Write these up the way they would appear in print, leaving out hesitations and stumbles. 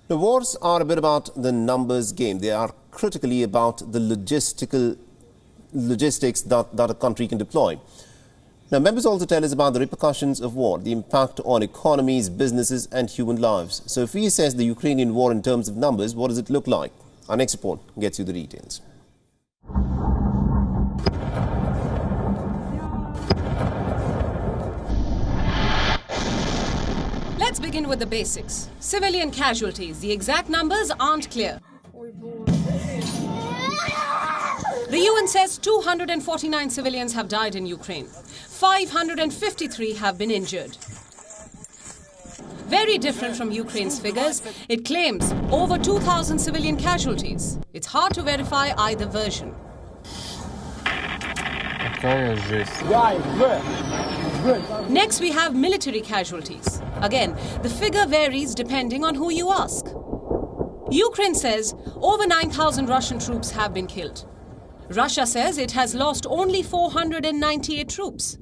The wars are a bit about the numbers game. They are critically about the logistics that a country can deploy. Now, members also tell us about the repercussions of war, the impact on economies, businesses and human lives. So if we assess the Ukrainian war in terms of numbers, what does it look like? Our next report gets you the details. Let's begin with the basics. Civilian casualties. The exact numbers aren't clear. The UN says 249 civilians have died in Ukraine. 553 have been injured. Very different from Ukraine's figures, it claims over 2,000 civilian casualties. It's hard to verify either version. Next, we have military casualties. Again, the figure varies depending on who you ask. Ukraine says over 9,000 Russian troops have been killed. Russia says it has lost only 498 troops.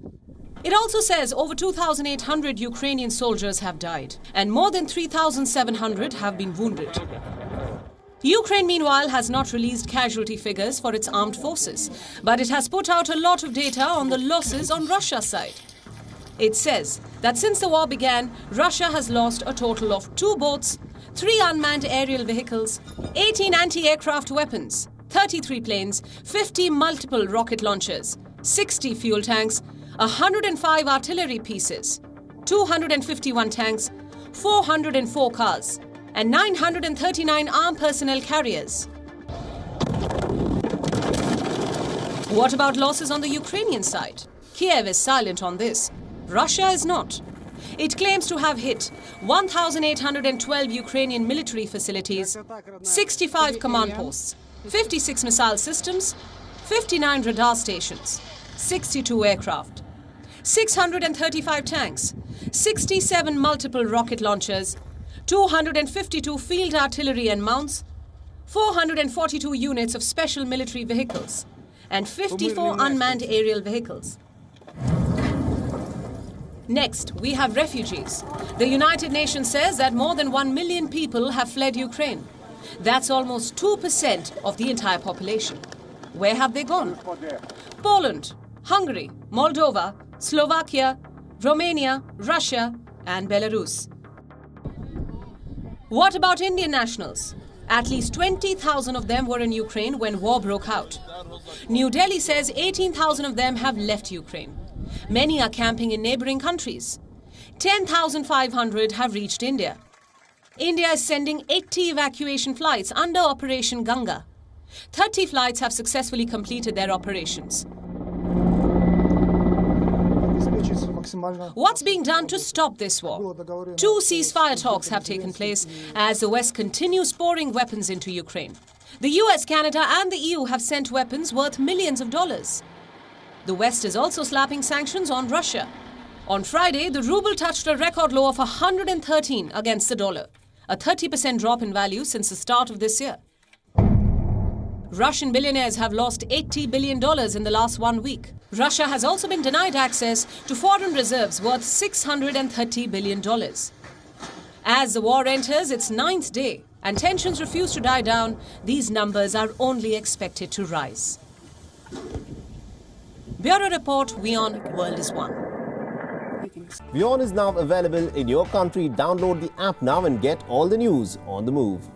It also says over 2,800 Ukrainian soldiers have died and more than 3,700 have been wounded. Ukraine, meanwhile, has not released casualty figures for its armed forces, but it has put out a lot of data on the losses on Russia's side. It says that since the war began, Russia has lost a total of 2 boats, 3 unmanned aerial vehicles, 18 anti-aircraft weapons, 33 planes, 50 multiple rocket launchers, 60 fuel tanks, 105 artillery pieces, 251 tanks, 404 cars, and 939 armed personnel carriers. What about losses on the Ukrainian side? Kiev is silent on this. Russia is not. It claims to have hit 1,812 Ukrainian military facilities, 65 command posts, 56 missile systems, 59 radar stations, 62 aircraft, 635 tanks, 67 multiple rocket launchers, 252 field artillery and mounts, 442 units of special military vehicles, and 54 unmanned aerial vehicles. Next, we have refugees. The United Nations says that more than 1 million people have fled Ukraine. That's almost 2% of the entire population. Where have they gone? Poland, Hungary, Moldova, Slovakia, Romania, Russia, and Belarus. What about Indian nationals? At least 20,000 of them were in Ukraine when war broke out. New Delhi says 18,000 of them have left Ukraine. Many are camping in neighboring countries. 10,500 have reached India. India is sending 80 evacuation flights under Operation Ganga. 30 flights have successfully completed their operations. What's being done to stop this war? 2 ceasefire talks have taken place as the West continues pouring weapons into Ukraine. The US, Canada and the EU have sent weapons worth millions of dollars. The West is also slapping sanctions on Russia. On Friday, the ruble touched a record low of 113 against the dollar, a 30% drop in value since the start of this year. Russian billionaires have lost $80 billion in the last 1 week. Russia has also been denied access to foreign reserves worth $630 billion. As the war enters its 9th day and tensions refuse to die down, these numbers are only expected to rise. Bureau Report, WION World is One. WION is now available in your country. Download the app now and get all the news on the move.